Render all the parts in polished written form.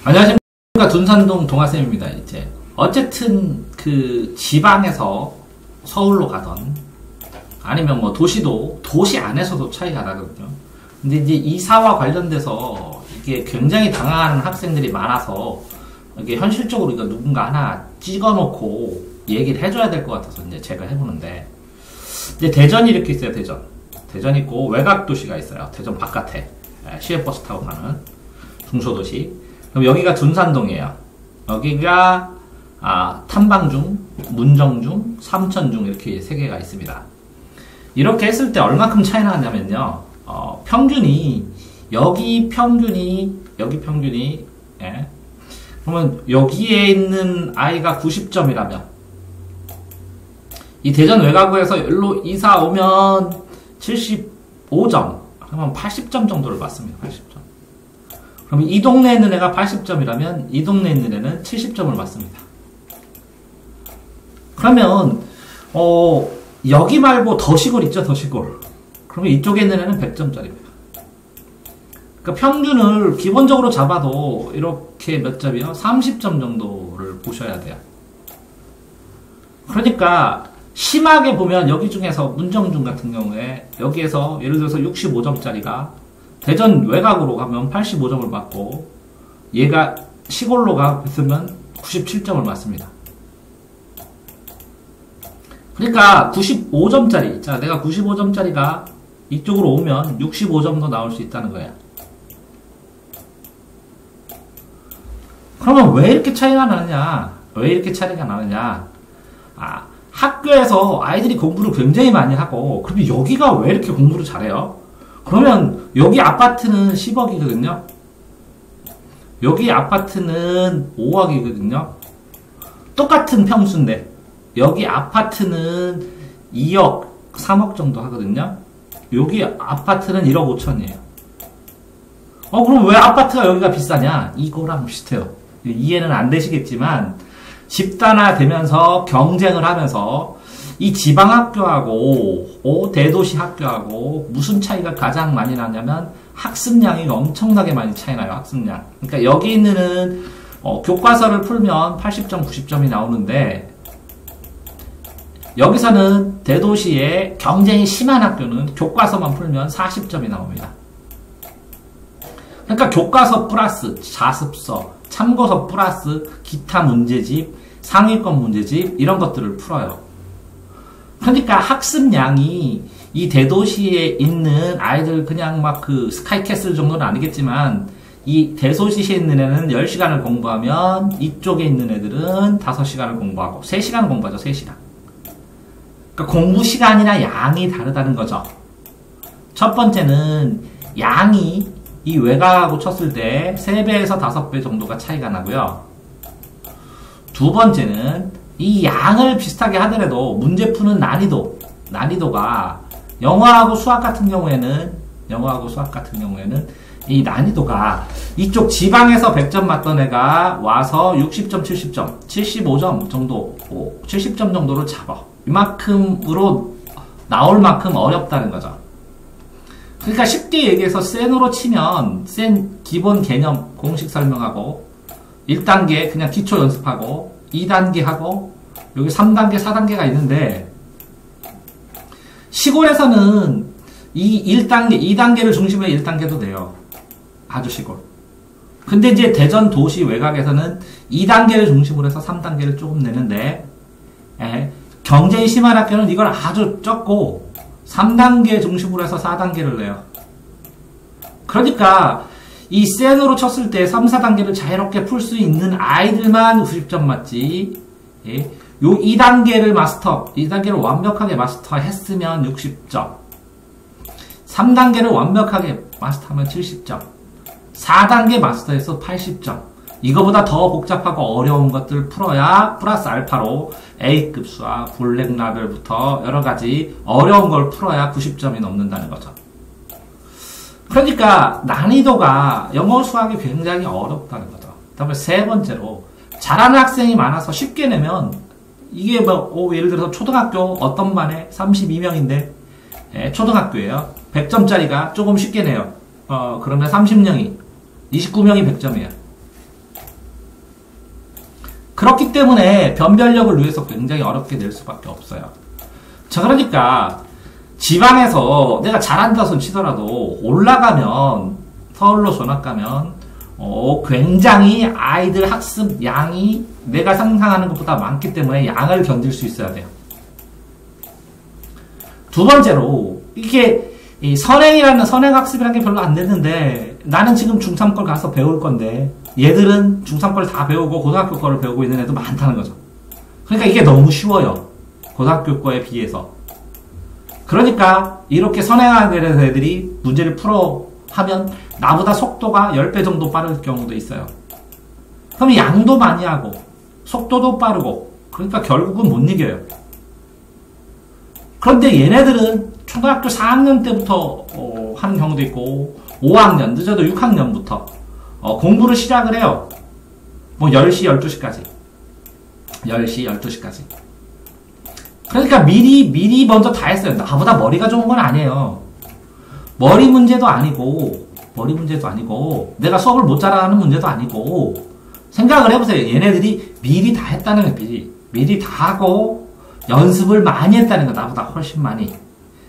안녕하십니까. 둔산동 동아쌤입니다. 이제 어쨌든 그 지방에서 서울로 가던 아니면 뭐 도시도 도시 안에서도 차이가 나거든요. 근데 이제 이사와 관련돼서 이게 굉장히 당황하는 학생들이 많아서 이게 현실적으로 이거 누군가 하나 찍어놓고 얘기를 해줘야 될 것 같아서 이제 제가 해보는데, 이제 대전이 이렇게 있어요. 대전 있고 외곽 도시가 있어요. 대전 바깥에 시외버스 타고 가는 중소도시. 그럼 여기가 둔산동이에요. 여기가 탐방중, 문정중, 삼천중 이렇게 세 개가 있습니다. 이렇게 했을 때 얼마큼 차이 나냐면요. 평균이 여기 평균이 예. 그러면 여기에 있는 아이가 90점이라면 이 대전 외곽구에서 여기로 이사 오면 75점, 그러면 80점 정도를 받습니다. 80점. 그러면 이 동네에 있는 애가 80점이라면 이 동네에 있는 애는 70점을 받습니다. 그러면 여기 말고 더 시골 있죠, 더 시골. 그러면 이쪽에 있는 애는 100점짜리입니다. 그러니까 평균을 기본적으로 잡아도 이렇게 몇 점이요? 30점 정도를 보셔야 돼요. 그러니까 심하게 보면 여기 중에서 문정중 같은 경우에 여기에서 예를 들어서 65점짜리가 대전 외곽으로 가면 85점을 받고 얘가 시골로 가면 97점을 맞습니다. 그러니까 95점짜리, 자 내가 95점짜리가 이쪽으로 오면 65점도 나올 수 있다는 거예요. 그러면 왜 이렇게 차이가 나느냐? 학교에서 아이들이 공부를 굉장히 많이 하고, 그러면 여기가 왜 이렇게 공부를 잘해요? 그러면 여기 아파트는 10억이거든요. 여기 아파트는 5억이거든요. 똑같은 평수인데 여기 아파트는 2억, 3억 정도 하거든요. 여기 아파트는 1억 5천이에요. 그럼 왜 아파트가 여기가 비싸냐? 이거랑 비슷해요. 이해는 안 되시겠지만 집단화 되면서 경쟁을 하면서 이 지방학교하고 대도시 학교하고 무슨 차이가 가장 많이 나냐면 학습량이 엄청나게 많이 차이 나요. 학습량. 그러니까 여기 있는 교과서를 풀면 80점, 90점이 나오는데 여기서는 대도시의 경쟁이 심한 학교는 교과서만 풀면 40점이 나옵니다. 그러니까 교과서 플러스 자습서, 참고서 플러스 기타 문제집, 상위권 문제집 이런 것들을 풀어요. 그러니까 학습량이 이 대도시에 있는 아이들 그냥 막 그 스카이캐슬 정도는 아니겠지만 이 대도시에 있는 애는 10시간을 공부하면 이쪽에 있는 애들은 5시간을 공부하고 3시간 공부하죠. 3시간. 그러니까 공부 시간이나 양이 다르다는 거죠. 첫 번째는 양이 이 외곽하고 쳤을 때 3배에서 5배 정도가 차이가 나고요. 두 번째는 이 양을 비슷하게 하더라도 문제 푸는 난이도가 영어하고 수학 같은 경우에는 이 난이도가 이쪽 지방에서 100점 맞던 애가 와서 60점, 70점, 75점 정도, 70점 정도를 잡아. 이만큼으로 나올 만큼 어렵다는 거죠. 그러니까 쉽게 얘기해서 센으로 치면 센 기본 개념 공식 설명하고 1단계 그냥 기초 연습하고 2단계 하고 여기 3단계, 4단계가 있는데 시골에서는 이 1단계, 2단계를 중심으로 1단계도 돼요. 아주 시골. 근데 이제 대전 도시 외곽에서는 2단계를 중심으로 해서 3단계를 조금 내는데 경쟁이 심한 학교는 이걸 아주 적고 3단계 중심으로 해서 4단계를 내요. 그러니까 이 센으로 쳤을 때 3, 4단계를 자유롭게 풀 수 있는 아이들만 90점 맞지. 요 2단계를 완벽하게 마스터했으면 60점. 3단계를 완벽하게 마스터하면 70점. 4단계 마스터해서 80점. 이거보다 더 복잡하고 어려운 것들 풀어야 플러스 알파로 A급 수학, 블랙 라벨부터 여러 가지 어려운 걸 풀어야 90점이 넘는다는 거죠. 그러니까 난이도가 영어 수학이 굉장히 어렵다는 거죠. 그다음에 세 번째로 잘하는 학생이 많아서 쉽게 내면 이게 예를 들어서 초등학교 어떤 반에 32명인데 초등학교예요. 100점짜리가 조금 쉽게 내요. 그러면 30명이 29명이 100점이에요. 그렇기 때문에 변별력을 위해서 굉장히 어렵게 될 수밖에 없어요. 자, 그러니까 지방에서 내가 잘한다 손 치더라도 올라가면 서울로 전학 가면 굉장히 아이들 학습 양이 내가 상상하는 것보다 많기 때문에 양을 견딜 수 있어야 돼요. 두 번째로 이게 이 선행학습이라는 게 별로 안 됐는데 나는 지금 중3 걸 가서 배울 건데 얘들은 중3 걸 다 배우고 고등학교 거를 배우고 있는 애도 많다는 거죠. 그러니까 이게 너무 쉬워요. 고등학교 거에 비해서. 그러니까 이렇게 선행하는 애들이 문제를 풀어 하면 나보다 속도가 10배 정도 빠를 경우도 있어요. 그럼 양도 많이 하고 속도도 빠르고 그러니까 결국은 못 이겨요. 그런데 얘네들은 초등학교 4학년 때부터 하는 경우도 있고 5학년, 늦어도 6학년부터 공부를 시작을 해요. 뭐 10시, 12시까지. 10시, 12시까지. 그러니까 미리 먼저 다 했어요. 나보다 머리가 좋은 건 아니에요. 머리 문제도 아니고 내가 수업을 못 잘하는 문제도 아니고 생각을 해보세요. 얘네들이 미리 다 했다는 거지. 미리 다 하고 연습을 많이 했다는 거 나보다 훨씬 많이.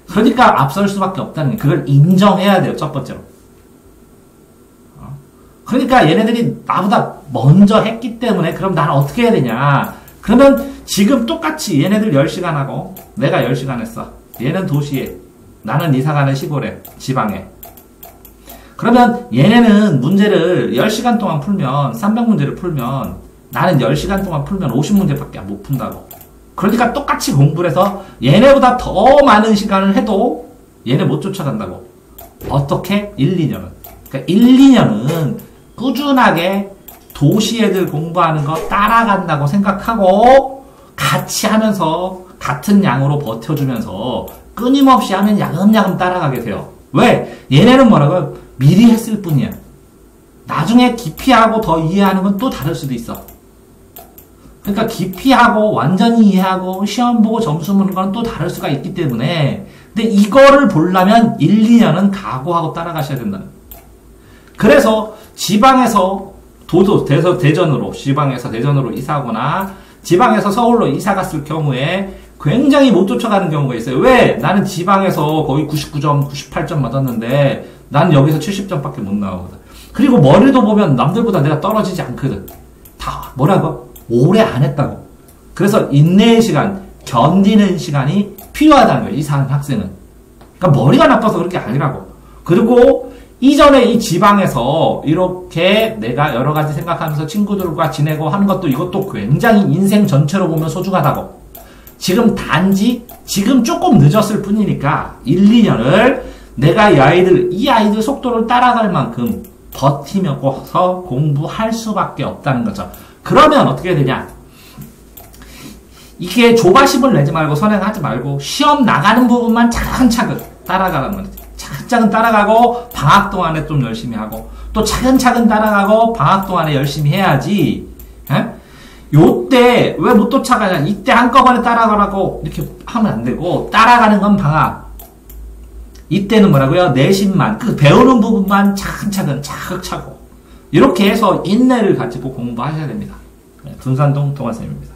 그러니까 앞설 수밖에 없다는 게 그걸 인정해야 돼요. 첫 번째로. 그러니까 얘네들이 나보다 먼저 했기 때문에 그럼 나는 어떻게 해야 되냐. 그러면 지금 똑같이 얘네들 10시간 하고 내가 10시간 했어. 얘는 도시에 나는 이사가는 시골에 지방에. 그러면 얘네는 문제를 10시간 동안 풀면 300문제를 풀면 나는 10시간 동안 풀면 50문제밖에 못 푼다고. 그러니까 똑같이 공부를 해서 얘네보다 더 많은 시간을 해도 얘네 못 쫓아간다고. 어떻게? 1, 2년은. 그러니까 1, 2년은 꾸준하게 도시 애들 공부하는 거 따라간다고 생각하고 같이 하면서 같은 양으로 버텨주면서 끊임없이 하면 야금야금 따라가게 돼요. 왜? 얘네는 뭐라고? 미리 했을 뿐이야. 나중에 깊이하고 더 이해하는 건 또 다를 수도 있어. 그러니까 깊이하고 완전히 이해하고 시험 보고 점수 보는 건 또 다를 수가 있기 때문에 근데 이거를 보려면 1, 2년은 각오하고 따라가셔야 된다는 거예요. 그래서 지방에서 대전으로 지방에서 대전으로 이사하거나 지방에서 서울로 이사 갔을 경우에 굉장히 못 쫓아가는 경우가 있어요. 왜? 나는 지방에서 거의 99점, 98점 맞았는데 난 여기서 70점밖에 못 나오거든. 그리고 머리도 보면 남들보다 내가 떨어지지 않거든. 다 뭐라고? 오래 안 했다고. 그래서 인내의 시간, 견디는 시간이 필요하다는 거예요. 이사하는 학생은. 그러니까 머리가 나빠서 그런 게 아니라고. 그리고 이전에 이 지방에서 이렇게 내가 여러 가지 생각하면서 친구들과 지내고 하는 것도 이것도 굉장히 인생 전체로 보면 소중하다고. 지금 조금 늦었을 뿐이니까 1, 2년을 내가 이 아이들 속도를 따라갈 만큼 버티면서 공부할 수밖에 없다는 거죠. 그러면 어떻게 되냐? 이게 조바심을 내지 말고 선행하지 말고 시험 나가는 부분만 차근차근 따라가라는 거지. 차근차근 따라가고 방학 동안에 좀 열심히 하고 또 차근차근 따라가고 방학 동안에 열심히 해야지. 요때 왜 못 쫓아가냐? 이때 한꺼번에 따라가라고 이렇게 하면 안 되고 따라가는 건 방학. 이때는 뭐라고요? 내신만 그 배우는 부분만 차근차근 차곡차곡 이렇게 해서 인내를 가지고 공부하셔야 됩니다. 둔산동 동아쌤입니다.